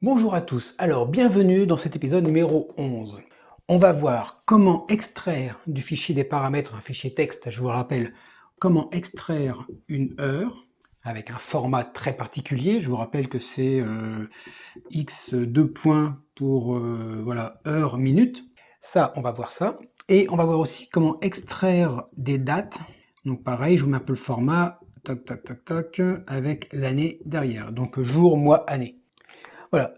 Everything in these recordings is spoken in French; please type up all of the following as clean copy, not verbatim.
Bonjour à tous, alors bienvenue dans cet épisode numéro 11. On va voir comment extraire du fichier des paramètres, un fichier texte, je vous rappelle, comment extraire une heure avec un format très particulier. Je vous rappelle que c'est x 2 points pour voilà, heure, minute. Ça, on va voir ça. Et on va voir aussi comment extraire des dates. Donc pareil, je vous mets un peu le format, tac, tac, tac, tac, avec l'année derrière. Donc jour, mois, année. Voilà,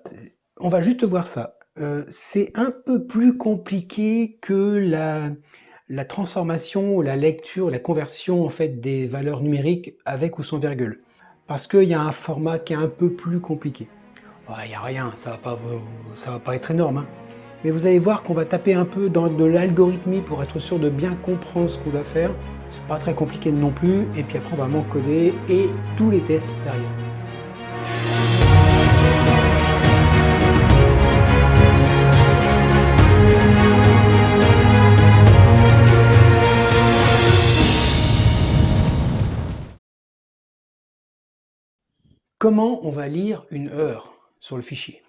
on va juste voir ça. C'est un peu plus compliqué que la transformation, la lecture, la conversion en fait des valeurs numériques avec ou sans virgule. Parce qu'il y a un format qui est un peu plus compliqué. Il n'y a rien, ça va pas être énorme, hein. Mais vous allez voir qu'on va taper un peu dans de l'algorithmie pour être sûr de bien comprendre ce qu'on va faire. C'est pas très compliqué non plus. Et puis après on va m'encoder et tous les tests derrière. Comment on va lire une heure sur le fichier?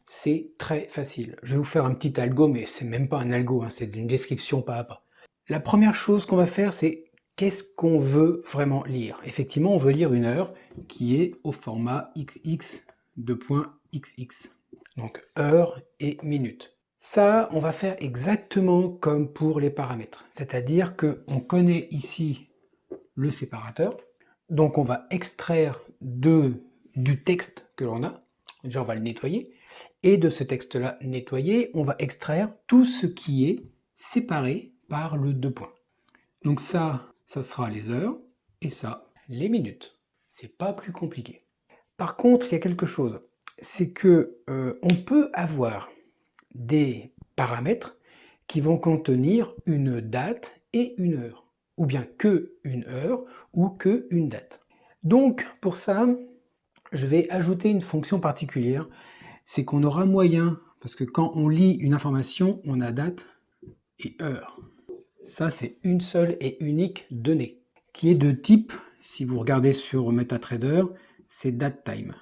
C'est très facile. Je vais vous faire un petit algo, mais c'est même pas un algo, hein, c'est une description pas à pas. La première chose qu'on va faire, c'est qu'est-ce qu'on veut vraiment lire? Effectivement, on veut lire une heure qui est au format XX, 2.xx. Donc heure et minute. Ça, on va faire exactement comme pour les paramètres. C'est-à-dire qu'on connaît ici le séparateur. Donc on va extraire du texte que l'on a, déjà on va le nettoyer, et de ce texte-là nettoyé, on va extraire tout ce qui est séparé par le 2 points. Donc ça sera les heures, et ça, les minutes. C'est pas plus compliqué. Par contre, il y a quelque chose, c'est que on peut avoir des paramètres qui vont contenir une date et une heure, ou bien que une heure ou que une date. Donc pour ça, je vais ajouter une fonction particulière, c'est qu'on aura moyen, parce que quand on lit une information, on a date et heure. Ça c'est une seule et unique donnée, qui est de type, si vous regardez sur MetaTrader, c'est datetime.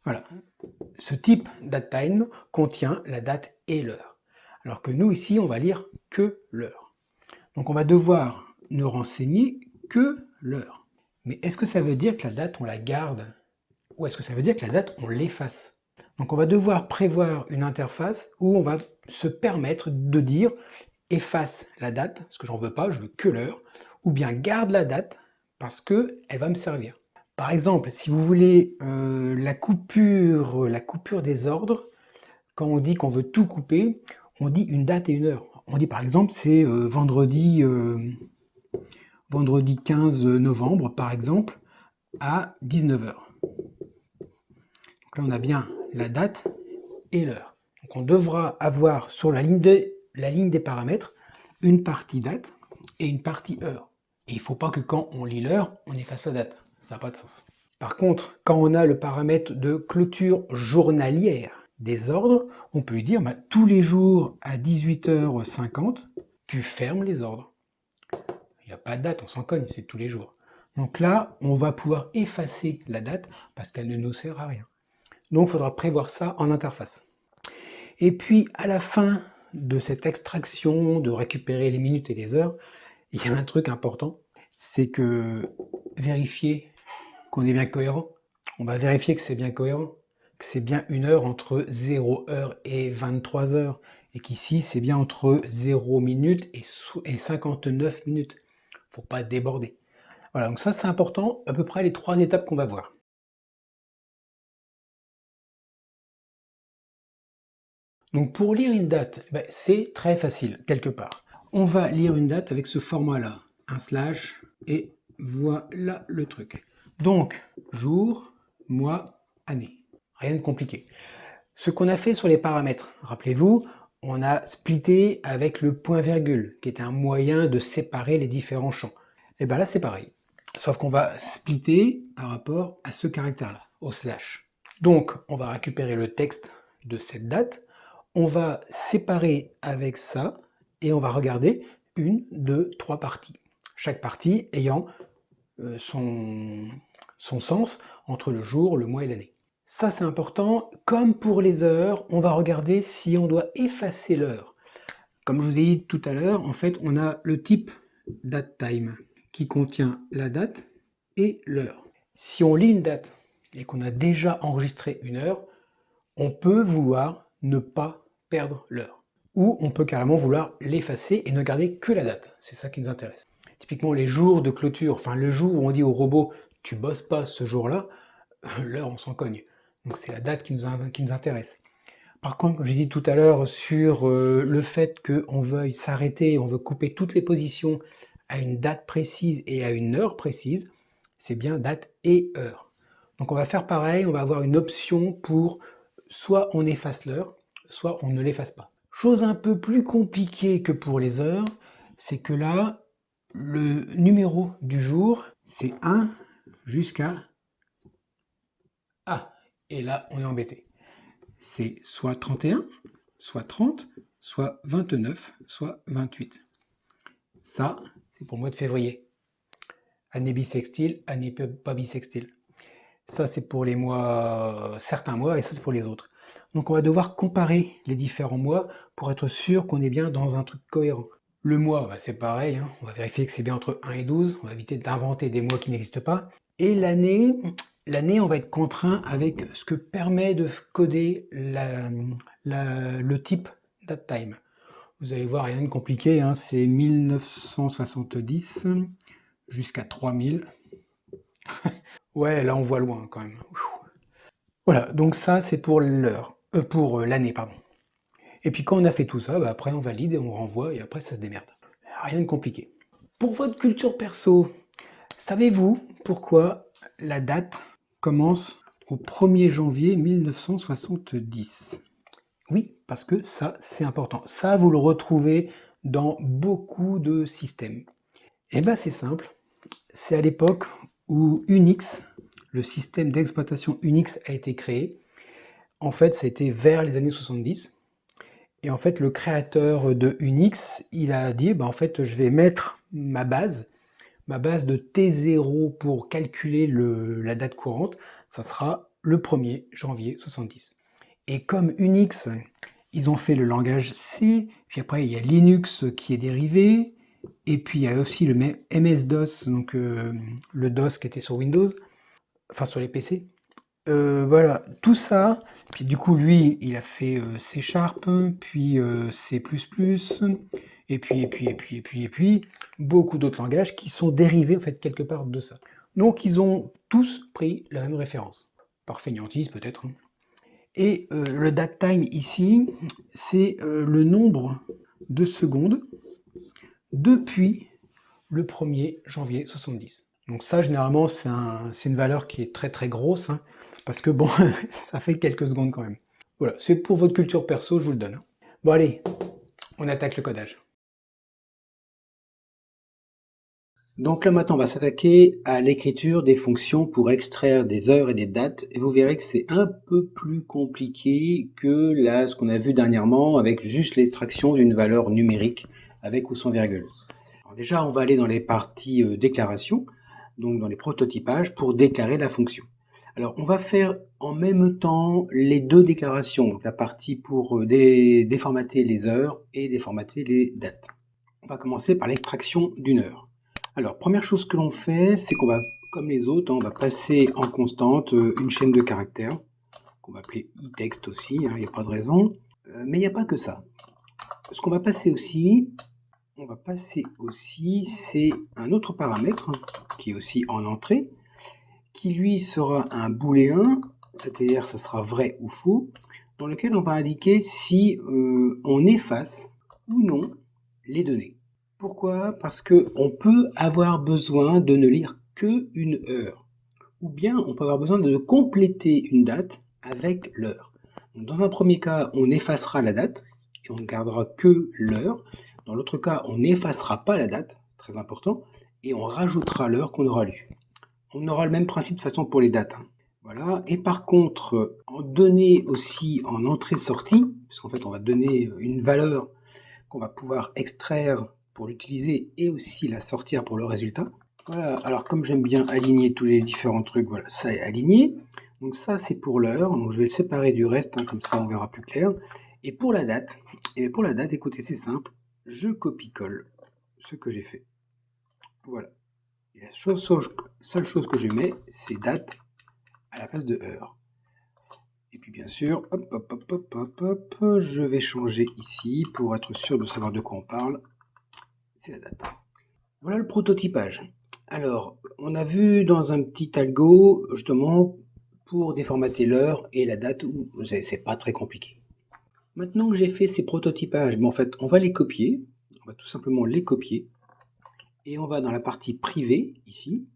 Voilà, ce type datetime contient la date et l'heure. Alors que nous, ici, on va lire que l'heure. Donc on va devoir ne renseigner que l'heure. Mais est-ce que ça veut dire que la date, on la garde? Ou est-ce que ça veut dire que la date, on l'efface? Donc on va devoir prévoir une interface où on va se permettre de dire efface la date, parce que j'en veux pas, je veux que l'heure, ou bien garde la date, parce qu'elle va me servir. Par exemple, si vous voulez la coupure des ordres, quand on dit qu'on veut tout couper, on dit une date et une heure. On dit par exemple c'est vendredi 15 novembre par exemple à 19 h. Donc là on a bien la date et l'heure. Donc on devra avoir sur la ligne des paramètres une partie date et une partie heure. Et il ne faut pas que quand on lit l'heure, on efface la date. Ça n'a pas de sens. Par contre, quand on a le paramètre de clôture journalière des ordres, on peut lui dire bah, tous les jours à 18h50, tu fermes les ordres. Il n'y a pas de date, on s'en cogne, c'est tous les jours. Donc là, on va pouvoir effacer la date parce qu'elle ne nous sert à rien. Donc il faudra prévoir ça en interface. Et puis à la fin de cette extraction, de récupérer les minutes et les heures, il y a un truc important, c'est que vérifier qu'on est bien cohérent. On va vérifier que c'est bien cohérent, que c'est bien une heure entre 0 heure et 23 heures, et qu'ici c'est bien entre 0 minutes et 59 minutes. Faut pas déborder. Voilà, donc ça c'est important, à peu près les 3 étapes qu'on va voir. Donc pour lire une date, c'est très facile, quelque part. On va lire une date avec ce format-là, un slash, et voilà le truc. Donc, jour, mois, année. Rien de compliqué. Ce qu'on a fait sur les paramètres, rappelez-vous, on a splitté avec le point-virgule, qui est un moyen de séparer les différents champs. Et bien là, c'est pareil. Sauf qu'on va splitter par rapport à ce caractère-là, au slash. Donc, on va récupérer le texte de cette date, on va séparer avec ça, et on va regarder une, deux, trois parties. Chaque partie ayant son sens entre le jour, le mois et l'année. Ça, c'est important. Comme pour les heures, on va regarder si on doit effacer l'heure. Comme je vous ai dit tout à l'heure, en fait, on a le type datetime qui contient la date et l'heure. Si on lit une date et qu'on a déjà enregistré une heure, on peut vouloir ne pas perdre l'heure. Ou on peut carrément vouloir l'effacer et ne garder que la date. C'est ça qui nous intéresse. Typiquement, les jours de clôture, enfin le jour où on dit au robot « tu bosses pas ce jour-là », l'heure, on s'en cogne. Donc c'est la date qui nous intéresse. Par contre, comme j'ai dit tout à l'heure sur le fait qu'on veuille s'arrêter, on veut couper toutes les positions à une date précise et à une heure précise, c'est bien date et heure. Donc on va faire pareil, on va avoir une option pour soit on efface l'heure, soit on ne l'efface pas. Chose un peu plus compliquée que pour les heures, c'est que là, le numéro du jour, c'est 1 jusqu'à A. Et là, on est embêté. C'est soit 31, soit 30, soit 29, soit 28. Ça, c'est pour le mois de février. Année bissextile, année pas bissextile. Ça, c'est pour les mois, certains mois, et ça, c'est pour les autres. Donc, on va devoir comparer les différents mois pour être sûr qu'on est bien dans un truc cohérent. Le mois, bah, c'est pareil, hein. On va vérifier que c'est bien entre 1 et 12. On va éviter d'inventer des mois qui n'existent pas. Et l'année, on va être contraint avec ce que permet de coder le type datetime. Vous allez voir, rien de compliqué, hein, c'est 1970 jusqu'à 3000. Ouais, là on voit loin quand même. Voilà, donc ça c'est pour l'heure, pour l'année, pardon. Et puis quand on a fait tout ça, bah après on valide et on renvoie et après ça se démerde. Rien de compliqué. Pour votre culture perso, savez-vous pourquoi la date commence au 1er janvier 1970? Oui, parce que ça, c'est important. Ça, vous le retrouvez dans beaucoup de systèmes. Et bien, c'est simple. C'est à l'époque où Unix, le système d'exploitation Unix a été créé. En fait, ça a été vers les années 70. Et en fait, le créateur de Unix, il a dit, en fait, je vais mettre ma base de T0 pour calculer la date courante, ça sera le 1er janvier 70. Et comme Unix, ils ont fait le langage C, puis après il y a Linux qui est dérivé, et puis il y a aussi le MS-DOS, donc le DOS qui était sur Windows, enfin sur les PC. Voilà, tout ça, puis du coup lui, il a fait C#, puis C++, et puis, beaucoup d'autres langages qui sont dérivés en fait quelque part de ça. Donc ils ont tous pris la même référence, par fainéantise peut-être. Et le datetime ici, c'est le nombre de secondes depuis le 1er janvier 70. Donc ça, généralement, c'est une valeur qui est très très grosse, hein, parce que bon, ça fait quelques secondes quand même. Voilà, c'est pour votre culture perso, je vous le donne. Bon allez, on attaque le codage. Donc là maintenant on va s'attaquer à l'écriture des fonctions pour extraire des heures et des dates, et vous verrez que c'est un peu plus compliqué que là ce qu'on a vu dernièrement avec juste l'extraction d'une valeur numérique avec ou sans virgule. Alors déjà on va aller dans les parties déclaration, donc dans les prototypages pour déclarer la fonction. Alors on va faire en même temps les deux déclarations, donc la partie pour déformater les heures et déformater les dates. On va commencer par l'extraction d'une heure. Alors, première chose que l'on fait, c'est qu'on va, comme les autres, on va passer en constante une chaîne de caractères, qu'on va appeler iText aussi, il n'y a pas de raison. Mais il n'y a pas que ça. Ce qu'on va passer aussi, c'est un autre paramètre, qui est aussi en entrée, qui lui sera un booléen, c'est-à-dire ça sera vrai ou faux, dans lequel on va indiquer si on efface ou non les données. Pourquoi? Parce qu'on peut avoir besoin de ne lire qu'une heure. Ou bien on peut avoir besoin de compléter une date avec l'heure. Dans un premier cas, on effacera la date et on ne gardera que l'heure. Dans l'autre cas, on n'effacera pas la date, très important, et on rajoutera l'heure qu'on aura lue. On aura le même principe de façon pour les dates. Voilà. Et par contre, en données aussi en entrée-sortie, puisqu'en fait on va donner une valeur qu'on va pouvoir extraire pour l'utiliser et aussi la sortir pour le résultat. Voilà, alors comme j'aime bien aligner tous les différents trucs, voilà, ça est aligné. Donc ça, c'est pour l'heure. Donc je vais le séparer du reste, hein, comme ça on verra plus clair. Et pour la date, écoutez, c'est simple. Je copie-colle ce que j'ai fait. Voilà. Et la seule chose que je mets, c'est date à la place de heure. Et puis bien sûr, je vais changer ici pour être sûr de savoir de quoi on parle. C'est la date. Voilà le prototypage. Alors, on a vu dans un petit algo, justement, pour déformater l'heure et la date, c'est pas très compliqué. Maintenant que j'ai fait ces prototypages, en fait, on va les copier. On va tout simplement les copier. Et on va dans la partie privée, ici.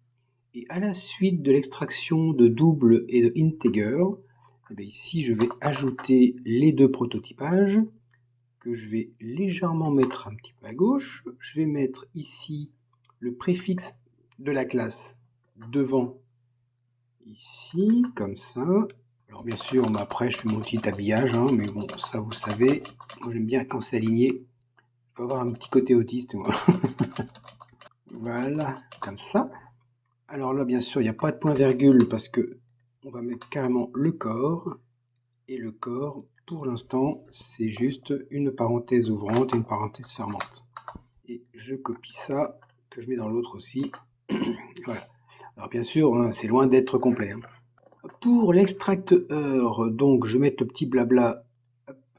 Et à la suite de l'extraction de double et de integer, ici, je vais ajouter les deux prototypages que je vais légèrement mettre un petit peu à gauche. Je vais mettre ici le préfixe de la classe devant, ici, comme ça. Alors bien sûr, après je fais mon petit habillage, hein, mais bon, ça vous savez, moi j'aime bien quand c'est aligné. Je peux avoir un petit côté autiste, moi. Voilà, comme ça. Alors là, bien sûr, il n'y a pas de point-virgule parce que on va mettre carrément le corps. Et le corps, pour l'instant, c'est juste une parenthèse ouvrante et une parenthèse fermante. Et je copie ça, que je mets dans l'autre aussi. Voilà. Alors bien sûr, hein, c'est loin d'être complet. Hein. Pour l'extract heure, donc je vais mettre le petit blabla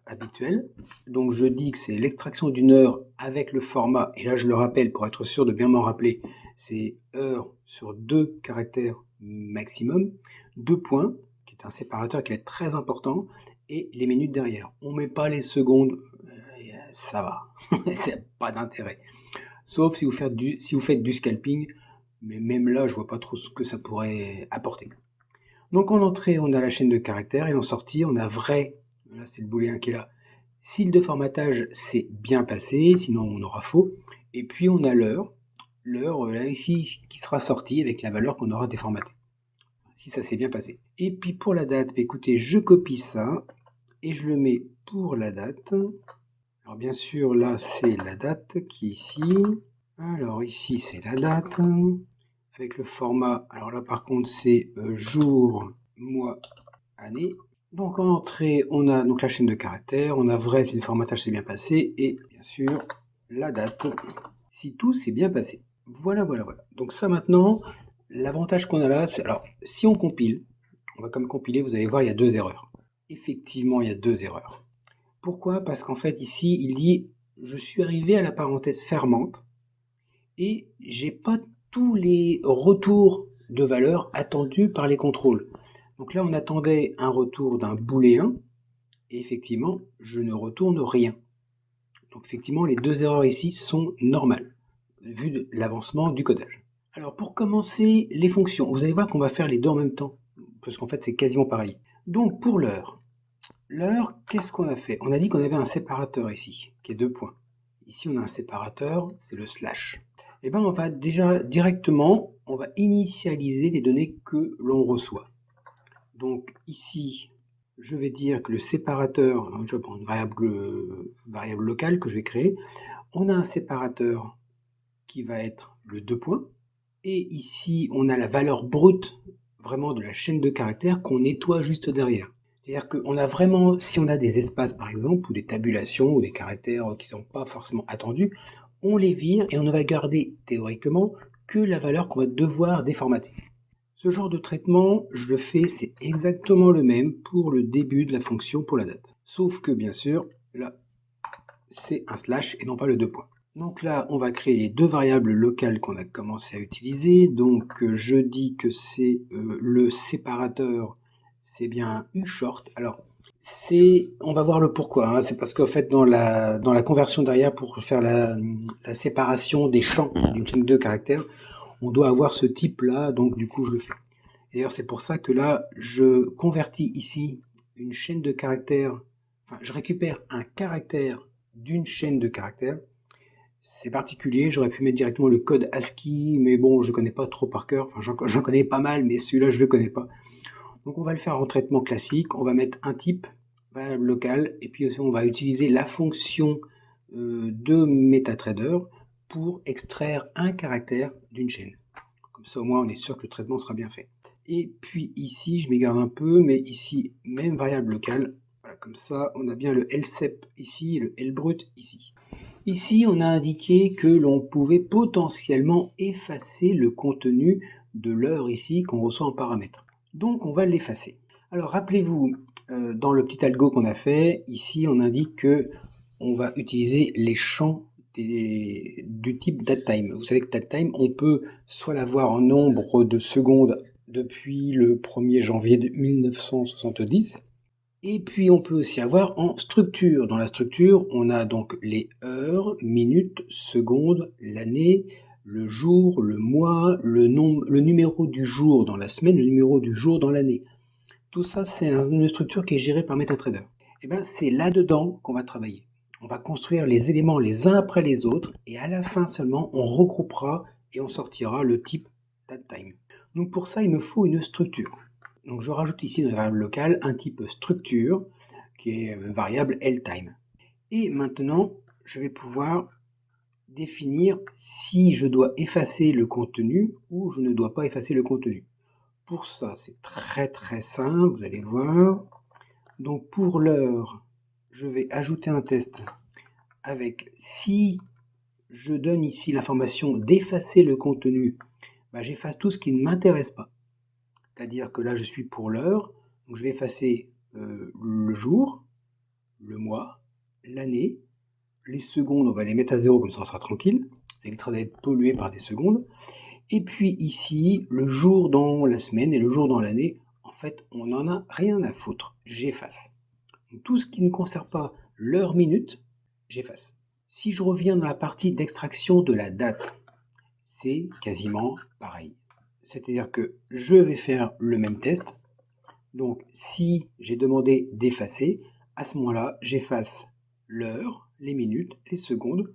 habituel. Donc je dis que c'est l'extraction d'une heure avec le format, et là je le rappelle pour être sûr de bien m'en rappeler, c'est heure sur 2 caractères maximum, 2 points, qui est un séparateur qui est très important, et les minutes derrière. On ne met pas les secondes, ça va, c'est pas d'intérêt. Sauf si vous faites du scalping, mais même là je vois pas trop ce que ça pourrait apporter. Donc en entrée, on a la chaîne de caractères, et en sortie, on a vrai, là c'est le booléen qui est là. Si le déformatage s'est bien passé, sinon on aura faux. Et puis on a l'heure là ici, qui sera sortie avec la valeur qu'on aura déformatée. Si ça s'est bien passé. Et puis pour la date, écoutez, je copie ça, et je le mets pour la date. Alors bien sûr, là c'est la date qui est ici. Alors ici c'est la date. Avec le format, alors là par contre c'est jour, mois, année. Donc en entrée, on a donc la chaîne de caractères, on a vrai si le formatage s'est bien passé, et bien sûr la date si tout s'est bien passé. Voilà. Donc ça maintenant, l'avantage qu'on a là, c'est alors si on compile, on va comme compiler, vous allez voir il y a 2 erreurs. Effectivement il y a 2 erreurs. Pourquoi? Parce qu'en fait ici il dit je suis arrivé à la parenthèse fermante et j'ai pas tous les retours de valeur attendus par les contrôles. Donc là, on attendait un retour d'un booléen, et effectivement, je ne retourne rien. Donc effectivement, les 2 erreurs ici sont normales, vu de l'avancement du codage. Alors pour commencer, les fonctions, vous allez voir qu'on va faire les deux en même temps, parce qu'en fait c'est quasiment pareil. Donc pour l'heure, qu'est-ce qu'on a fait? On a dit qu'on avait un séparateur ici, qui est 2 points. Ici on a un séparateur, c'est le slash. Et bien on va déjà directement, on va initialiser les données que l'on reçoit. Donc ici, je vais dire que le séparateur, je vais prendre une variable locale que je vais créer, on a un séparateur qui va être le 2 points, et ici on a la valeur brute vraiment de la chaîne de caractères qu'on nettoie juste derrière. C'est-à-dire qu'on a vraiment, si on a des espaces par exemple, ou des tabulations, ou des caractères qui ne sont pas forcément attendus, on les vire et on ne va garder théoriquement que la valeur qu'on va devoir déformater. Ce genre de traitement, je le fais, c'est exactement le même pour le début de la fonction pour la date. Sauf que bien sûr, là, c'est un slash et non pas le 2 points. Donc là, on va créer les 2 variables locales qu'on a commencé à utiliser. Donc je dis que c'est le séparateur, c'est bien un ushort. Alors, on va voir le pourquoi. Hein. C'est parce qu'en fait, dans la conversion derrière, pour faire la séparation des champs d'une chaîne de caractères, on doit avoir ce type-là, donc du coup, je le fais. D'ailleurs, c'est pour ça que là, je convertis ici une chaîne de caractères, enfin, je récupère un caractère d'une chaîne de caractères. C'est particulier, j'aurais pu mettre directement le code ASCII, mais bon, je ne connais pas trop par cœur, enfin, j'en connais pas mal, mais celui-là, je ne le connais pas. Donc, on va le faire en traitement classique, on va mettre un type, variable locale, et puis aussi, on va utiliser la fonction de MetaTrader pour extraire un caractère d'une chaîne. Comme ça, au moins, on est sûr que le traitement sera bien fait. Et puis ici, je m'égare un peu, mais ici, même variable locale. Voilà, comme ça, on a bien le lsep ici et le lbrut ici. Ici, on a indiqué que l'on pouvait potentiellement effacer le contenu de l'heure ici qu'on reçoit en paramètres. Donc, on va l'effacer. Alors, rappelez-vous, dans le petit algo qu'on a fait, ici, on indique que on va utiliser les champs du type datetime. Vous savez que datetime, on peut soit l'avoir en nombre de secondes depuis le 1er janvier 1970, et puis on peut aussi avoir en structure. Dans la structure, on a donc les heures, minutes, secondes, l'année, le jour, le mois, le numéro du jour dans la semaine, le numéro du jour dans l'année. Tout ça, c'est une structure qui est gérée par MetaTrader. Et bien, c'est là-dedans qu'on va travailler. On va construire les éléments les uns après les autres, et à la fin seulement, on regroupera et on sortira le type datetime. Donc pour ça, il me faut une structure. Donc je rajoute ici dans la variable locale un type structure qui est variable ltime. Et maintenant, je vais pouvoir définir si je dois effacer le contenu ou je ne dois pas effacer le contenu. Pour ça, c'est très simple, vous allez voir. Donc pour l'heure, je vais ajouter un test avec si je donne ici l'information d'effacer le contenu, j'efface tout ce qui ne m'intéresse pas. C'est-à-dire que là, je suis pour l'heure, donc je vais effacer le jour, le mois, l'année, les secondes, on va les mettre à 0, comme ça on sera tranquille, ça évitera d'être pollué par des secondes. Et puis ici, le jour dans la semaine et le jour dans l'année, en fait, on n'en a rien à foutre, j'efface. Tout ce qui ne concerne pas l'heure-minute, j'efface. Si je reviens dans la partie d'extraction de la date, c'est quasiment pareil. C'est-à-dire que je vais faire le même test. Donc si j'ai demandé d'effacer, à ce moment-là, j'efface l'heure, les minutes, les secondes,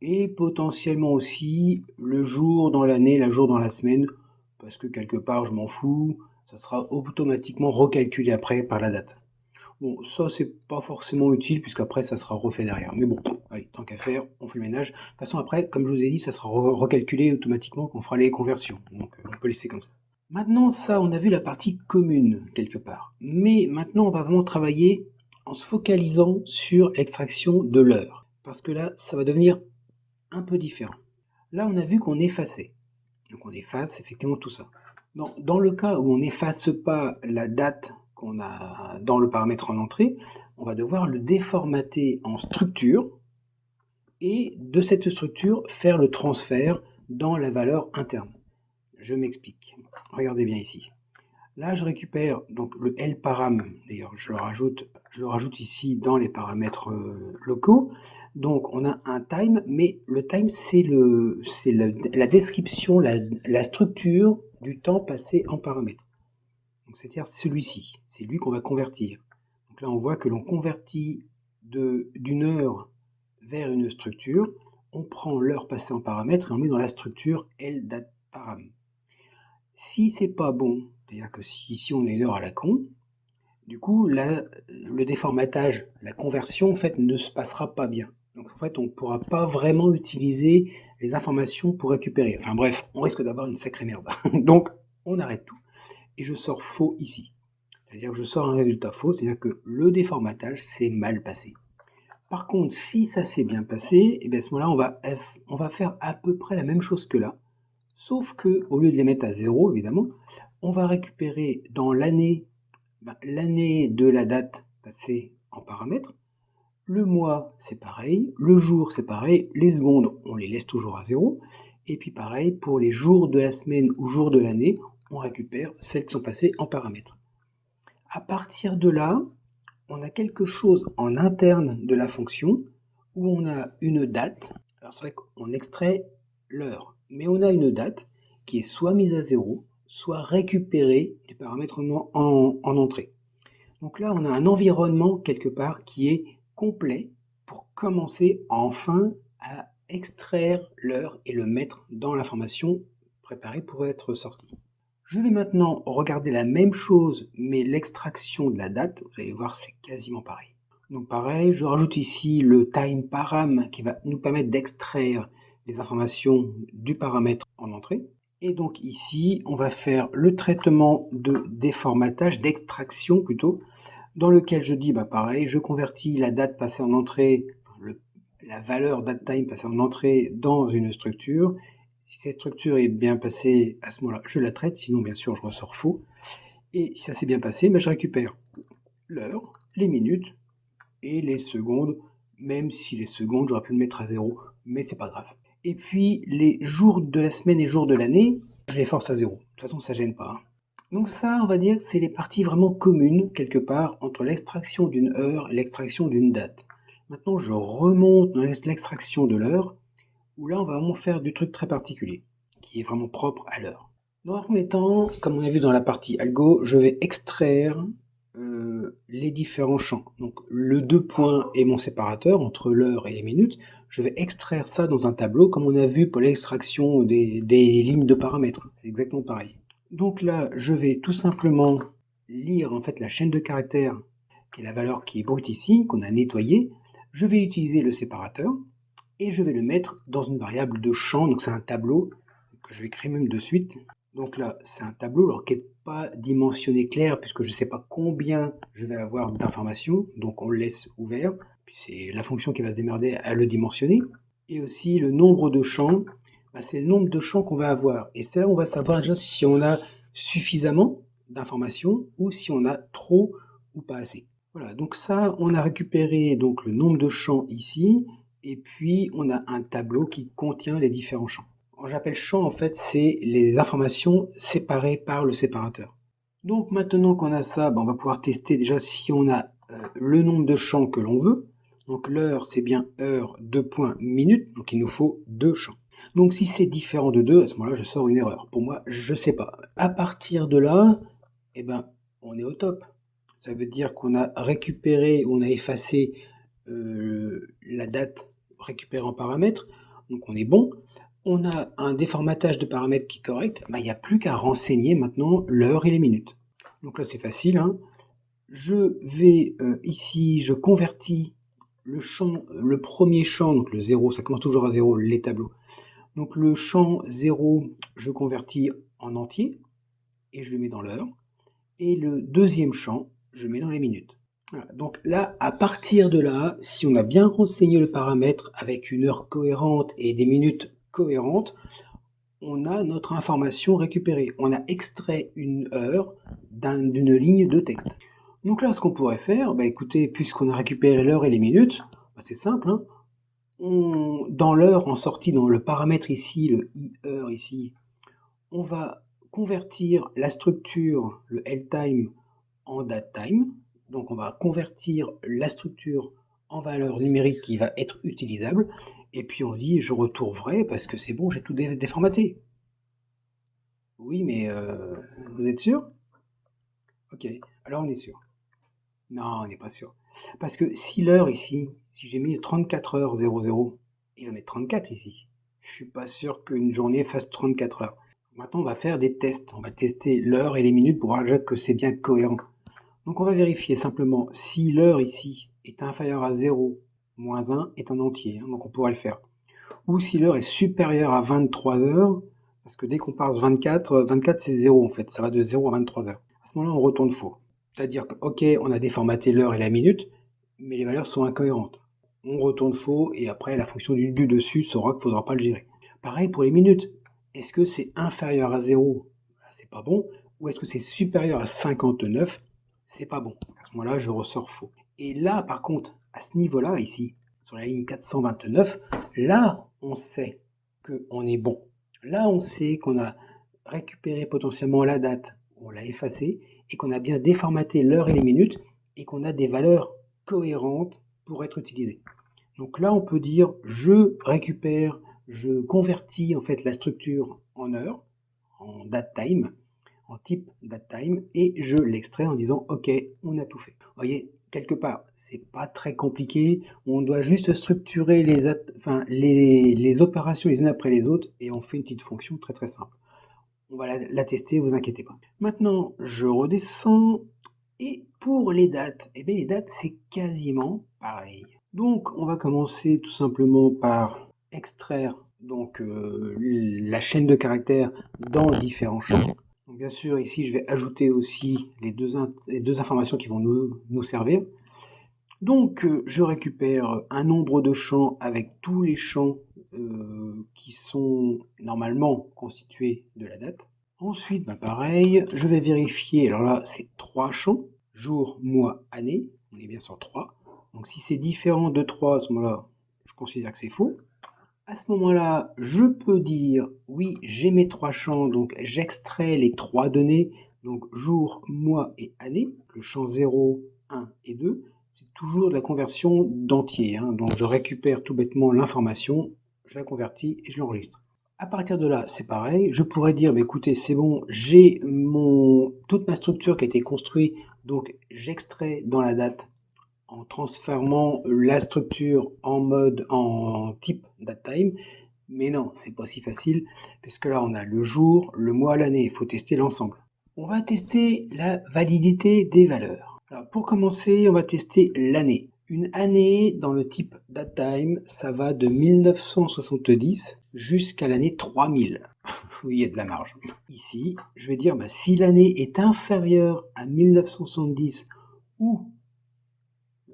et potentiellement aussi le jour dans l'année, le jour dans la semaine, parce que quelque part je m'en fous, ça sera automatiquement recalculé après par la date. Bon, ça c'est pas forcément utile puisqu'après ça sera refait derrière. Mais bon, allez, tant qu'à faire, on fait le ménage. De toute façon après, comme je vous ai dit, ça sera recalculé automatiquement quand on fera les conversions. Donc on peut laisser comme ça. Maintenant ça, on a vu la partie commune quelque part. Mais maintenant on va vraiment travailler en se focalisant sur l'extraction de l'heure. Parce que là, ça va devenir un peu différent. Là, on a vu qu'on effaçait. Donc on efface effectivement tout ça. Dans le cas où on n'efface pas la date qu'on a dans le paramètre en entrée, on va devoir le déformater en structure et de cette structure faire le transfert dans la valeur interne. Je m'explique. Regardez bien ici. Là, je récupère donc le Lparam, d'ailleurs je le rajoute ici dans les paramètres locaux. Donc on a un time, mais le time c'est la description, la structure du temps passé en paramètres. Donc c'est-à-dire celui-ci, c'est lui qu'on va convertir. Donc là on voit que l'on convertit d'une heure vers une structure, on prend l'heure passée en paramètres et on met dans la structure LDateParam. Si c'est pas bon, c'est-à-dire que si ici on a une heure à la con, du coup le déformatage, la conversion en fait ne se passera pas bien. Donc en fait on ne pourra pas vraiment utiliser les informations pour récupérer. Enfin bref, on risque d'avoir une sacrée merde. Donc on arrête tout. Et je sors faux ici. C'est-à-dire que je sors un résultat faux, c'est-à-dire que le déformatage s'est mal passé. Par contre, si ça s'est bien passé, et bien à ce moment-là, on va faire à peu près la même chose que là. Sauf que, au lieu de les mettre à 0, évidemment, on va récupérer dans l'année, l'année de la date passée en paramètres. Le mois, c'est pareil. Le jour, c'est pareil. Les secondes, on les laisse toujours à 0. Et puis pareil, pour les jours de la semaine ou jours de l'année, on récupère celles qui sont passées en paramètres. À partir de là, on a quelque chose en interne de la fonction où on a une date. Alors c'est vrai qu'on extrait l'heure, mais on a une date qui est soit mise à 0, soit récupérée du paramètre en entrée. Donc là, on a un environnement quelque part qui est complet pour commencer enfin à extraire l'heure et le mettre dans l'information préparée pour être sortie. Je vais maintenant regarder la même chose, mais l'extraction de la date, vous allez voir, c'est quasiment pareil. Donc pareil, je rajoute ici le time param qui va nous permettre d'extraire les informations du paramètre en entrée. Et donc ici, on va faire le traitement de déformatage, d'extraction plutôt, dans lequel je dis, bah pareil, je convertis la date passée en entrée, la valeur datetime passée en entrée dans une structure. Si cette structure est bien passée, à ce moment-là, je la traite, sinon bien sûr je ressors faux. Et si ça s'est bien passé, bah, je récupère l'heure, les minutes et les secondes, même si les secondes, j'aurais pu le mettre à 0, mais c'est pas grave. Et puis les jours de la semaine et jours de l'année, je les force à 0. De toute façon, ça gêne pas, hein. Donc ça, on va dire que c'est les parties vraiment communes, quelque part, entre l'extraction d'une heure et l'extraction d'une date. Maintenant, je remonte dans l'extraction de l'heure, où là, on va vraiment faire du truc très particulier, qui est vraiment propre à l'heure. Dans un premier temps, comme on a vu dans la partie algo, je vais extraire les différents champs. Donc le 2 points est mon séparateur entre l'heure et les minutes. Je vais extraire ça dans un tableau, comme on a vu pour l'extraction des lignes de paramètres. C'est exactement pareil. Donc là, je vais tout simplement lire en fait la chaîne de caractères, qui est la valeur qui est brute ici, qu'on a nettoyée. Je vais utiliser le séparateur et je vais le mettre dans une variable de champ. Donc c'est un tableau que je vais créer même de suite. Donc là, c'est un tableau alors, qui n'est pas dimensionné clair, puisque je ne sais pas combien je vais avoir d'informations, donc on le laisse ouvert. Puis c'est la fonction qui va se démerder à le dimensionner. Et aussi le nombre de champs, bah, c'est le nombre de champs qu'on va avoir. Et c'est là on va savoir déjà si on a suffisamment d'informations ou si on a trop ou pas assez. Voilà, donc ça, on a récupéré donc le nombre de champs ici, et puis on a un tableau qui contient les différents champs. J'appelle champ, en fait, c'est les informations séparées par le séparateur. Donc maintenant qu'on a ça, on va pouvoir tester déjà si on a le nombre de champs que l'on veut. Donc l'heure, c'est bien heure, 2 points, minute, donc il nous faut 2 champs. Donc si c'est différent de 2, à ce moment-là, je sors une erreur. Pour moi, je ne sais pas. À partir de là, eh ben, on est au top. Ça veut dire qu'on a récupéré, on a effacé la date récupérée en paramètres, donc on est bon. On a un déformatage de paramètres qui est correct, il n'y a plus qu'à renseigner maintenant l'heure et les minutes. Donc là c'est facile, hein. Je vais ici, je convertis le champ, le premier champ, donc le 0, ça commence toujours à 0 les tableaux. Donc le champ 0, je convertis en entier et je le mets dans l'heure. Et le deuxième champ, je mets dans les minutes. Voilà. Donc là, à partir de là, si on a bien renseigné le paramètre avec une heure cohérente et des minutes cohérentes, on a notre information récupérée. On a extrait une heure d'une ligne de texte. Donc là, ce qu'on pourrait faire, écoutez, puisqu'on a récupéré l'heure et les minutes, c'est simple, hein. Dans l'heure en sortie, dans le paramètre ici, le i-heure ici, on va convertir la structure, le LTime, en datetime. Donc on va convertir la structure en valeur numérique qui va être utilisable. Et puis on dit je retourne vrai parce que c'est bon, j'ai tout déformaté. Oui, mais vous êtes sûr? Ok, alors on est sûr. Non, on n'est pas sûr. Parce que si l'heure ici, si j'ai mis 34h00, il va mettre 34 ici. Je suis pas sûr qu'une journée fasse 34 heures. Maintenant, on va faire des tests. On va tester l'heure et les minutes pour voir déjà que c'est bien cohérent. Donc on va vérifier simplement si l'heure ici est inférieure à 0, moins 1 est un entier, hein, donc on pourra le faire. Ou si l'heure est supérieure à 23 heures, parce que dès qu'on parle 24, 24 c'est 0 en fait, ça va de 0 à 23 heures. À ce moment-là, on retourne faux. C'est-à-dire que, ok, on a déformaté l'heure et la minute, mais les valeurs sont incohérentes. On retourne faux, et après, la fonction du dessus saura qu'il ne faudra pas le gérer. Pareil pour les minutes. Est-ce que c'est inférieur à 0? C'est pas bon. Ou est-ce que c'est supérieur à 59? C'est pas bon. À ce moment-là, je ressors faux. Et là, par contre, à ce niveau-là, ici, sur la ligne 429, là, on sait qu'on est bon. Là, on sait qu'on a récupéré potentiellement la date, on l'a effacée, et qu'on a bien déformaté l'heure et les minutes, et qu'on a des valeurs cohérentes pour être utilisées. Donc là, on peut dire je récupère, je convertis en fait la structure en heure, en datetime, en type datetime, et je l'extrais en disant ok, on a tout fait. Vous voyez, quelque part, c'est pas très compliqué, on doit juste structurer les opérations les unes après les autres, et on fait une petite fonction très très simple. On va la tester, vous inquiétez pas. Maintenant, je redescends, et pour les dates, les dates c'est quasiment pareil. Donc on va commencer tout simplement par extraire donc la chaîne de caractères dans différents champs. Donc, bien sûr, ici, je vais ajouter aussi les deux informations qui vont nous servir. Donc, je récupère un nombre de champs avec tous les champs qui sont normalement constitués de la date. Ensuite, pareil, je vais vérifier, alors là, c'est 3 champs, jour, mois, année, on est bien sur 3. Donc, si c'est différent de 3, à ce moment-là, je considère que c'est faux. À ce moment-là, je peux dire, oui, j'ai mes 3 champs, donc j'extrais les 3 données, donc jour, mois et année, le champ 0, 1 et 2, c'est toujours de la conversion d'entier, hein, donc je récupère tout bêtement l'information, je la convertis et je l'enregistre. À partir de là, c'est pareil, je pourrais dire, écoutez, c'est bon, j'ai toute ma structure qui a été construite, donc j'extrais dans la date en transformant la structure en type datetime. Mais non, c'est pas si facile, puisque là on a le jour, le mois, l'année, il faut tester l'ensemble. On va tester la validité des valeurs. Alors, pour commencer, on va tester l'année. Une année dans le type datetime, ça va de 1970 jusqu'à l'année 3000. Oui, il y a de la marge. Ici, je vais dire, si l'année est inférieure à 1970 ou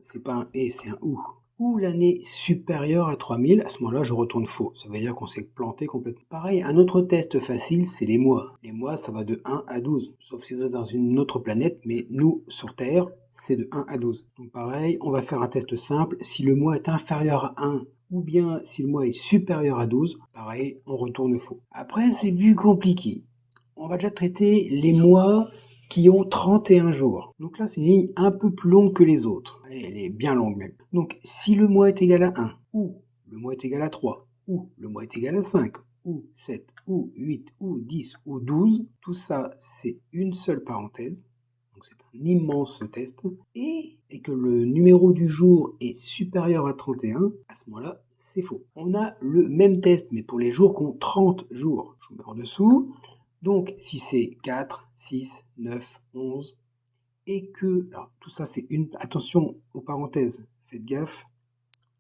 c'est pas un et, c'est un ou l'année supérieure à 3000, à ce moment-là, je retourne faux. Ça veut dire qu'on s'est planté complètement. Pareil, un autre test facile, c'est les mois. Les mois, ça va de 1 à 12. Sauf si vous êtes dans une autre planète, mais nous, sur Terre, c'est de 1 à 12. Donc pareil, on va faire un test simple. Si le mois est inférieur à 1, ou bien si le mois est supérieur à 12, pareil, on retourne faux. Après, c'est plus compliqué. On va déjà traiter les mois qui ont 31 jours. Donc là, c'est une ligne un peu plus longue que les autres. Elle est bien longue même. Donc, si le mois est égal à 1, ou le mois est égal à 3, ou le mois est égal à 5, ou 7, ou 8, ou 10, ou 12, tout ça, c'est une seule parenthèse. Donc, c'est un immense test. Et que le numéro du jour est supérieur à 31, à ce moment-là, c'est faux. On a le même test, mais pour les jours qui ont 30 jours. Je vous mets en dessous. Donc, si c'est 4, 6, 9, 11, et que, alors, tout ça c'est attention aux parenthèses, faites gaffe,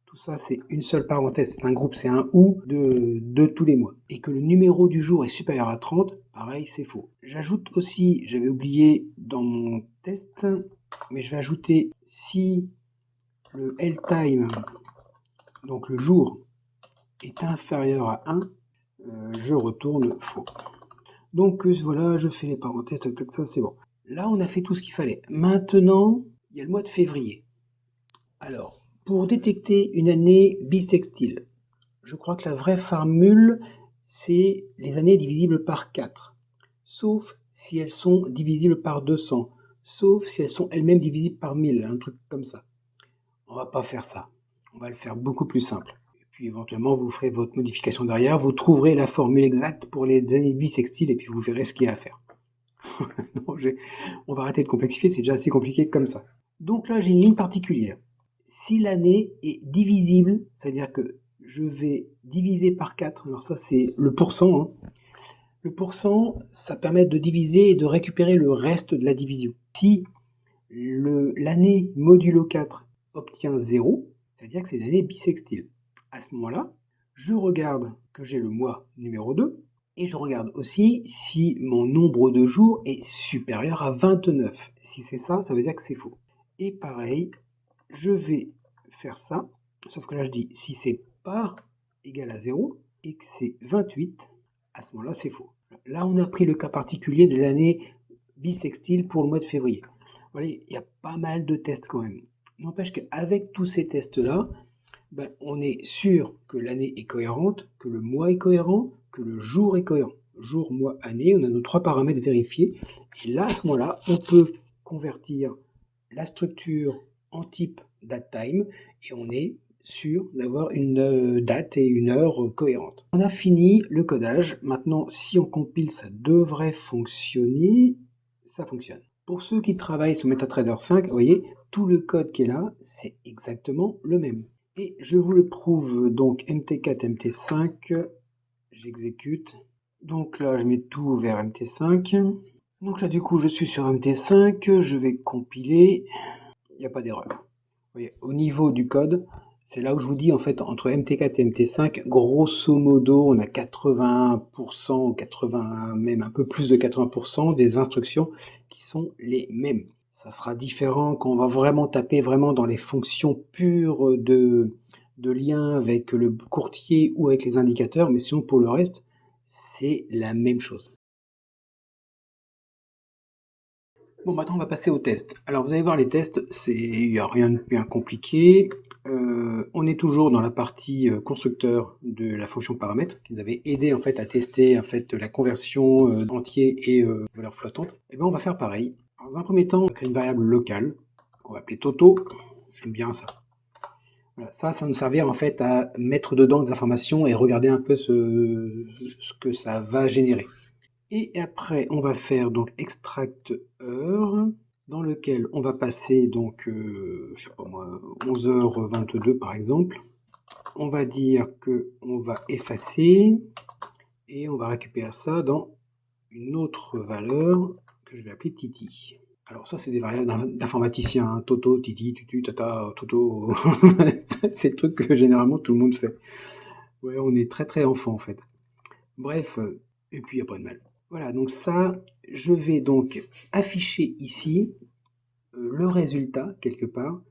tout ça c'est une seule parenthèse, c'est un groupe, c'est un ou de tous les mois, et que le numéro du jour est supérieur à 30, pareil, c'est faux. J'ajoute aussi, j'avais oublié dans mon test, mais je vais ajouter si le L-time, donc le jour, est inférieur à 1, je retourne faux. Donc voilà, je fais les parenthèses, tac, ça c'est bon. Là, on a fait tout ce qu'il fallait. Maintenant, il y a le mois de février. Alors, pour détecter une année bissextile, je crois que la vraie formule, c'est les années divisibles par 4. Sauf si elles sont divisibles par 200. Sauf si elles sont elles-mêmes divisibles par 1000, un truc comme ça. On va pas faire ça. On va le faire beaucoup plus simple. Puis éventuellement, vous ferez votre modification derrière, vous trouverez la formule exacte pour les années bissextiles et puis vous verrez ce qu'il y a à faire. Non, on va arrêter de complexifier, c'est déjà assez compliqué comme ça. Donc là, j'ai une ligne particulière. Si l'année est divisible, c'est-à-dire que je vais diviser par 4, alors ça c'est le pourcent. Hein. Le pourcent, ça permet de diviser et de récupérer le reste de la division. Si l'année modulo 4 obtient 0, c'est-à-dire que c'est une année bissextile. À ce moment-là, je regarde que j'ai le mois numéro 2, et je regarde aussi si mon nombre de jours est supérieur à 29. Si c'est ça, ça veut dire que c'est faux. Et pareil, je vais faire ça, sauf que là je dis si c'est pas égal à 0 et que c'est 28, à ce moment-là c'est faux. Là on a pris le cas particulier de l'année bissextile pour le mois de février. Vous voyez, il y a pas mal de tests quand même. N'empêche qu'avec tous ces tests-là, on est sûr que l'année est cohérente, que le mois est cohérent, que le jour est cohérent. Jour, mois, année, on a nos 3 paramètres vérifiés. Et là, à ce moment-là, on peut convertir la structure en type datetime et on est sûr d'avoir une date et une heure cohérentes. On a fini le codage. Maintenant, si on compile, ça devrait fonctionner. Ça fonctionne. Pour ceux qui travaillent sur MetaTrader 5, vous voyez, tout le code qui est là, c'est exactement le même. Et je vous le prouve, donc MT4, MT5, j'exécute. Donc là, je mets tout vers MT5. Donc là, du coup, je suis sur MT5, je vais compiler. Il n'y a pas d'erreur. Vous voyez, au niveau du code, C'est là où je vous dis, en fait, entre MT4 et MT5, grosso modo, on a 80%, 80, même un peu plus de 80% des instructions qui sont les mêmes. Ça sera différent quand on va vraiment taper vraiment dans les fonctions pures de lien avec le courtier ou avec les indicateurs, mais sinon pour le reste, c'est la même chose. Bon, maintenant on va passer aux tests. Alors vous allez voir les tests, il n'y a rien de bien compliqué. On est toujours dans la partie constructeur de la fonction paramètre qui nous avait aidé en fait à tester en fait la conversion entier et valeur flottante. Et bien on va faire pareil. Alors, dans un premier temps, on va créer une variable locale qu'on va appeler Toto. J'aime bien ça. Voilà, ça va nous servir en fait à mettre dedans des informations et regarder un peu ce que ça va générer. Et après, on va faire donc extract heure, dans lequel on va passer donc, je sais pas moi, 11h22 par exemple. On va dire que on va effacer et on va récupérer ça dans une autre valeur que je vais appeler Titi. Alors ça, c'est des variables d'informaticiens, hein. Toto, Titi, Tutu, Tata, Toto. C'est le truc que généralement tout le monde fait. Ouais, on est très très enfant en fait. Bref, et puis il n'y a pas de mal. Voilà, donc ça, je vais donc afficher ici le résultat, quelque part,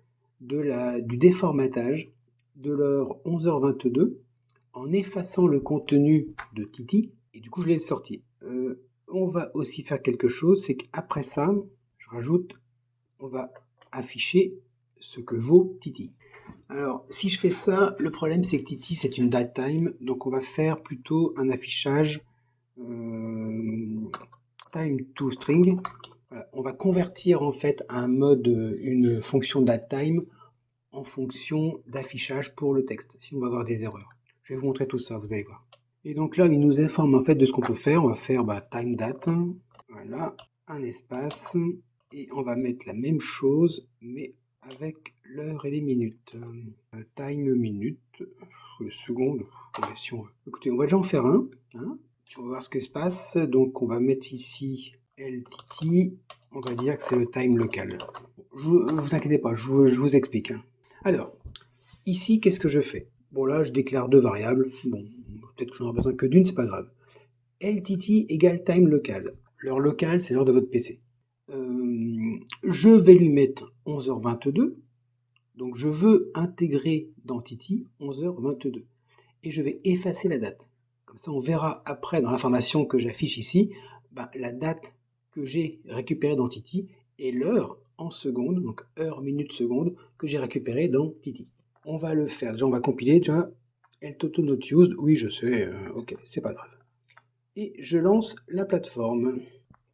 du déformatage de l'heure 11h22 en effaçant le contenu de Titi, et du coup je l'ai sorti. On va aussi faire quelque chose, c'est qu'après ça, je rajoute, on va afficher ce que vaut Titi. Alors, si je fais ça, le problème c'est que Titi c'est une datetime, donc on va faire plutôt un affichage time to string. Voilà, on va convertir en fait un mode, une fonction datetime en fonction d'affichage pour le texte, si on va avoir des erreurs. Je vais vous montrer tout ça, vous allez voir. Et donc là, il nous informe en fait de ce qu'on peut faire. On va faire time date, voilà, un espace, et on va mettre la même chose, mais avec l'heure et les minutes. Time minute, les secondes, si on veut. Écoutez, on va déjà en faire un, hein. On va voir ce qui se passe. Donc on va mettre ici LTT, on va dire que c'est le time local. Vous inquiétez pas, je vous explique, hein. Alors, ici, qu'est-ce que je fais? Bon là, je déclare deux variables. Bon, peut-être que j'en ai besoin que d'une, c'est pas grave. LTT égale time local. L'heure locale, c'est l'heure de votre PC. Je vais lui mettre 11h22. Donc je veux intégrer dans Titi 11h22. Et je vais effacer la date. Comme ça, on verra après dans l'information que j'affiche ici, la date que j'ai récupérée dans Titi et l'heure en secondes, donc heure, minute, seconde, que j'ai récupérée dans Titi. On va le faire. Déjà, on va compiler. Déjà, LToto not used. Oui, je sais. Ok, c'est pas grave. Et je lance la plateforme.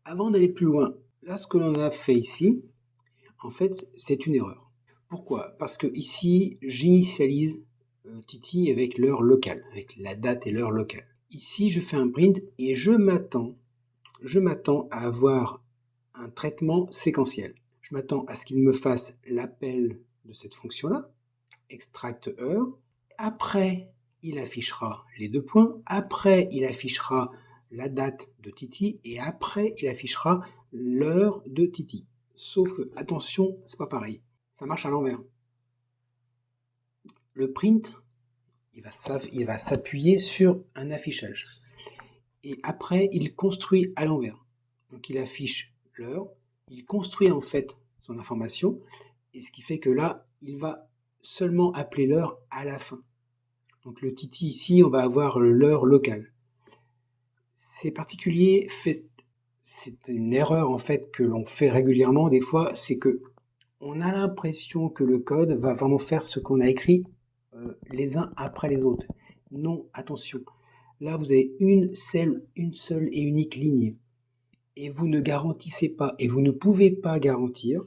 Avant d'aller plus loin, là, ce que l'on a fait ici, en fait, c'est une erreur. Pourquoi? Parce que ici, j'initialise Titi avec l'heure locale, avec la date et l'heure locale. Ici, je fais un print et je m'attends à avoir un traitement séquentiel. Je m'attends à ce qu'il me fasse l'appel de cette fonction-là, extract heure. Après, il affichera les deux points. Après, il affichera la date de Titi. Et après, il affichera l'heure de Titi. Sauf que, attention, c'est pas pareil. Ça marche à l'envers. Le print, il va s'appuyer sur un affichage. Et après, il construit à l'envers. Donc, il affiche l'heure. Il construit en fait son information. Et ce qui fait que là, il va seulement appeler l'heure à la fin. Donc le Titi ici, on va avoir l'heure locale. C'est particulier, c'est une erreur en fait que l'on fait régulièrement des fois, c'est que on a l'impression que le code va vraiment faire ce qu'on a écrit les uns après les autres. Non, attention. Là, vous avez une seule et unique ligne. Et vous ne garantissez pas, et vous ne pouvez pas garantir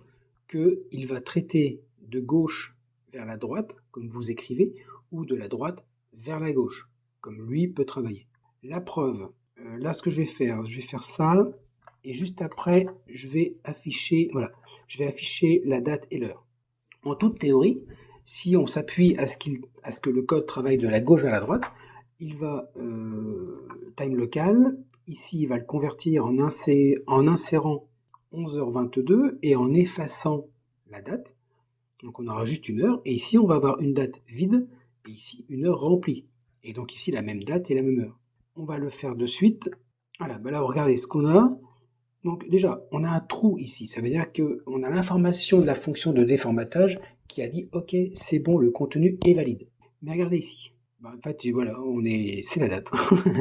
qu'il va traiter de gauche vers la droite, comme vous écrivez, ou de la droite vers la gauche, comme lui peut travailler. La preuve, là ce que je vais faire ça, et juste après, je vais afficher la date et l'heure. En toute théorie, si on s'appuie à ce que le code travaille de la gauche vers la droite, il va time local, ici il va le convertir en insérant 11h22 et en effaçant la date. Donc on aura juste une heure, et ici on va avoir une date vide, et ici une heure remplie. Et donc ici la même date et la même heure. On va le faire de suite. Voilà, bah là regardez ce qu'on a. Donc déjà, on a un trou ici, ça veut dire qu'on a l'information de la fonction de déformatage qui a dit OK, c'est bon, le contenu est valide. Mais regardez ici. Bah, en fait, voilà, c'est la date,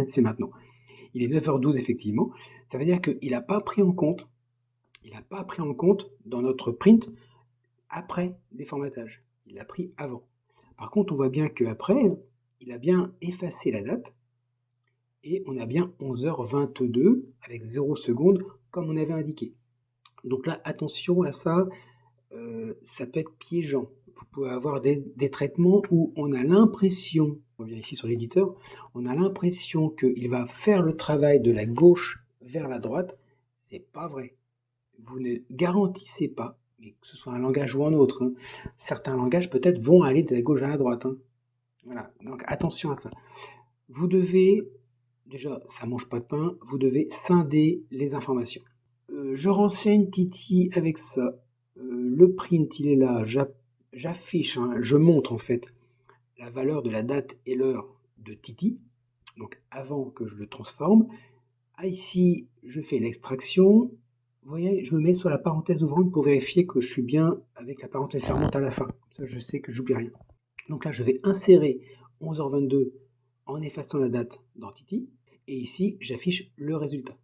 c'est maintenant. Il est 9h12 effectivement. Ça veut dire qu'il n'a pas pris en compte, dans notre print après déformatage. Il l'a pris avant. Par contre, on voit bien qu'après, il a bien effacé la date et on a bien 11h22 avec 0 secondes comme on avait indiqué. Donc là, attention à ça, ça peut être piégeant. Vous pouvez avoir des traitements où on a l'impression, on revient ici sur l'éditeur, on a l'impression qu'il va faire le travail de la gauche vers la droite. C'est pas vrai. Vous ne garantissez pas, mais que ce soit un langage ou un autre, hein, certains langages peut-être vont aller de la gauche vers la droite. Hein. Voilà, donc attention à ça. Vous devez, déjà, ça mange pas de pain, vous devez scinder les informations. Je renseigne Titi avec ça. Le print, il est là. J'affiche, hein, je montre en fait la valeur de la date et l'heure de Titi, donc avant que je le transforme. Ah, ici, je fais l'extraction. Vous voyez, je me mets sur la parenthèse ouvrante pour vérifier que je suis bien avec la parenthèse fermante à la fin. Ça, je sais que j'oublie rien. Donc là, je vais insérer 11h22 en effaçant la date dans Titi. Et ici, j'affiche le résultat.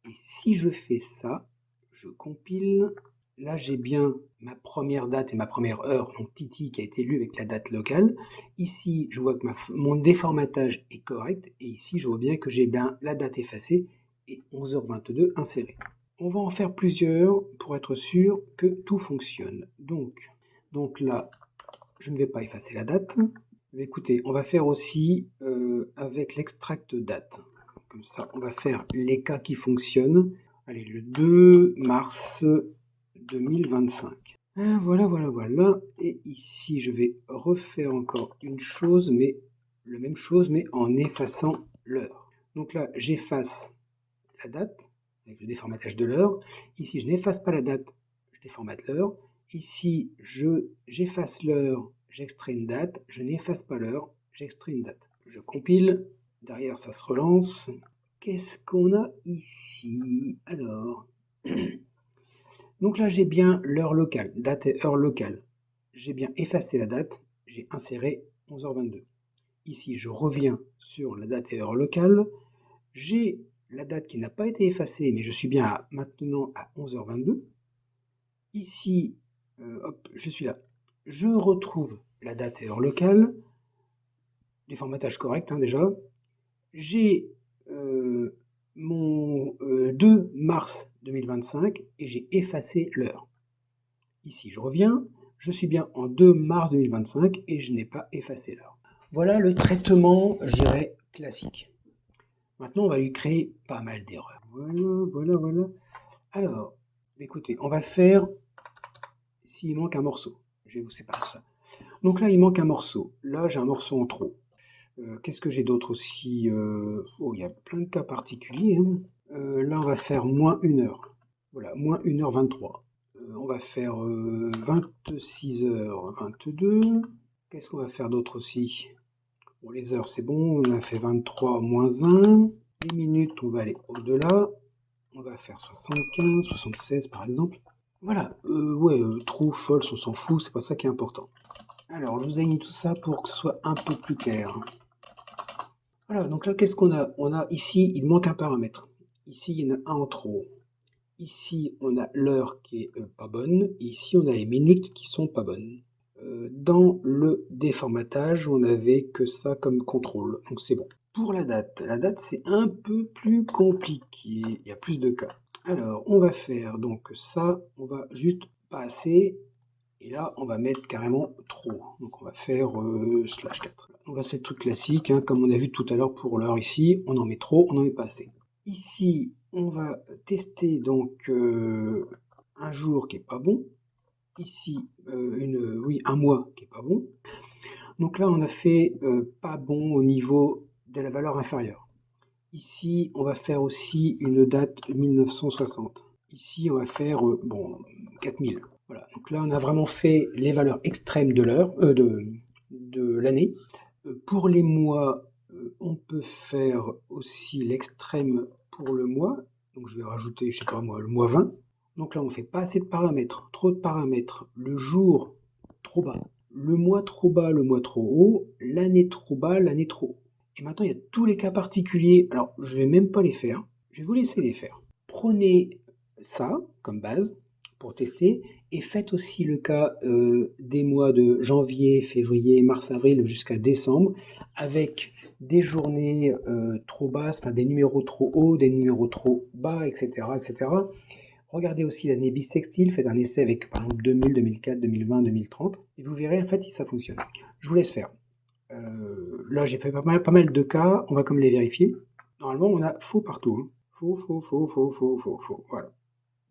Et si je fais ça, je compile. Là, j'ai bien ma première date et ma première heure, donc Titi qui a été lu avec la date locale. Ici, je vois que mon déformatage est correct. Et ici, je vois bien que j'ai bien la date effacée et 11h22 insérée. On va en faire plusieurs pour être sûr que tout fonctionne. Donc là, je ne vais pas effacer la date. Mais écoutez, on va faire aussi avec l'extract date. Comme ça, on va faire les cas qui fonctionnent. Allez, le 2 mars 2025. Voilà. Et ici, je vais refaire encore une chose, mais la même chose, mais en effaçant l'heure. Donc là, j'efface la date avec le déformatage de l'heure. Ici, je n'efface pas la date, je déformate l'heure. Ici, j'efface l'heure, j'extrais une date. Je n'efface pas l'heure, j'extrais une date. Je compile. Derrière, ça se relance. Qu'est-ce qu'on a ici? Alors, donc là, j'ai bien l'heure locale, date et heure locale. J'ai bien effacé la date, j'ai inséré 11h22. Ici, je reviens sur la date et heure locale. J'ai la date qui n'a pas été effacée, mais je suis bien maintenant à 11h22. Ici, hop, je suis là. Je retrouve la date et heure locale. Déformatage correct, hein, déjà. J'ai mon 2 mars 2025 et j'ai effacé l'heure. Ici, je reviens, je suis bien en 2 mars 2025 et je n'ai pas effacé l'heure. Voilà le traitement, je dirais, classique. Maintenant, on va lui créer pas mal d'erreurs. Voilà. Alors, écoutez, on va faire, s'il manque un morceau, je vais vous séparer ça. Donc là, il manque un morceau. Là, j'ai un morceau en trop. Qu'est-ce que j'ai d'autre aussi? Oh, il y a plein de cas particuliers. Hein. Là, on va faire moins 1 heure. Voilà, moins 1h23. On va faire 26h22. Qu'est-ce qu'on va faire d'autre aussi? Bon, les heures, c'est bon. On a fait 23 moins 1. Les minutes, on va aller au-delà. On va faire 75, 76 par exemple. Voilà, true, false, on s'en fout, c'est pas ça qui est important. Alors, je vous ai mis tout ça pour que ce soit un peu plus clair. Voilà, donc là, qu'est-ce qu'on a? On a ici, il manque un paramètre. Ici, il y en a un en trop. Ici, on a l'heure qui est pas bonne. Et ici, on a les minutes qui sont pas bonnes. Dans le déformatage, on n'avait que ça comme contrôle, donc c'est bon. Pour la date c'est un peu plus compliqué, il y a plus de cas. Alors, on va faire donc ça, on va juste passer, et là, on va mettre carrément trop. Donc, on va faire /4. Donc là, c'est le truc classique, hein, comme on a vu tout à l'heure pour l'heure ici, on en met trop, on n'en met pas assez. Ici, on va tester donc un jour qui est pas bon. Ici, un mois qui est pas bon. Donc là, on a fait pas bon au niveau de la valeur inférieure. Ici, on va faire aussi une date 1960. Ici, on va faire 4000. Voilà, donc là on a vraiment fait les valeurs extrêmes de l'heure, de l'année. Pour les mois, on peut faire aussi l'extrême pour le mois. Donc je vais rajouter, je sais pas moi, le mois 20. Donc là on fait pas assez de paramètres, trop de paramètres. Le jour trop bas, le mois trop bas, le mois trop haut, l'année trop bas, l'année trop haut. Et maintenant il y a tous les cas particuliers. Alors je vais même pas les faire, je vais vous laisser les faire. Prenez ça comme base pour tester et faites aussi le cas des mois de janvier, février, mars, avril jusqu'à décembre avec des journées trop basses, enfin des numéros trop hauts, des numéros trop bas, etc. etc. Regardez aussi l'année bissextile, faites un essai avec par exemple 2000, 2004, 2020, 2030 et vous verrez en fait si ça fonctionne. Je vous laisse faire. Là j'ai fait pas mal de cas, on va comme les vérifier. Normalement on a faux partout. Hein. Faux, faux, faux, faux, faux, faux, faux. Voilà.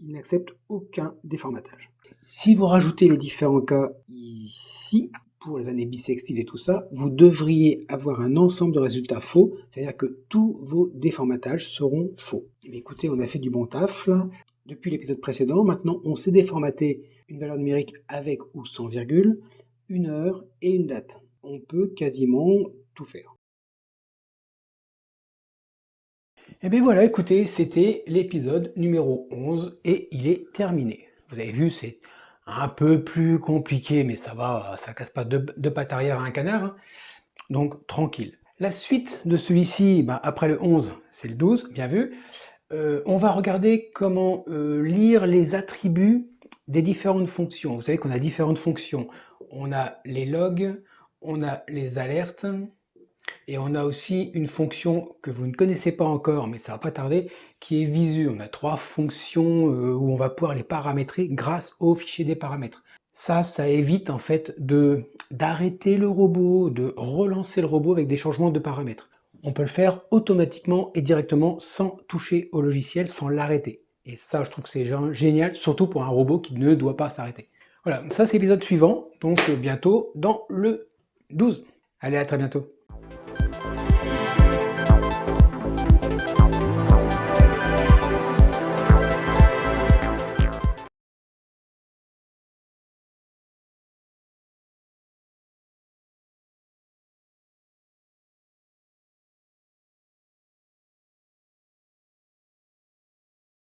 Il n'accepte aucun déformatage. Si vous rajoutez les différents cas ici, pour les années bissextiles et tout ça, vous devriez avoir un ensemble de résultats faux, c'est-à-dire que tous vos déformatages seront faux. Et bien écoutez, on a fait du bon taf là. Depuis l'épisode précédent, maintenant on sait déformater une valeur numérique avec ou sans virgule, une heure et une date. On peut quasiment tout faire. Et bien voilà, écoutez, c'était l'épisode numéro 11 et il est terminé. Vous avez vu, c'est un peu plus compliqué, mais ça va, ça casse pas deux pattes arrière à un canard, hein. Donc tranquille. La suite de celui-ci, après le 11, c'est le 12, bien vu. On va regarder comment lire les attributs des différentes fonctions. Vous savez qu'on a différentes fonctions. On a les logs, on a les alertes, et on a aussi une fonction que vous ne connaissez pas encore, mais ça va pas tarder, qui est visu. On a 3 fonctions où on va pouvoir les paramétrer grâce au fichier des paramètres. Ça évite en fait d'arrêter le robot, de relancer le robot avec des changements de paramètres. On peut le faire automatiquement et directement sans toucher au logiciel, sans l'arrêter. Et ça, je trouve que c'est génial, surtout pour un robot qui ne doit pas s'arrêter. Voilà, ça c'est l'épisode suivant, donc bientôt dans le 12. Allez, à très bientôt.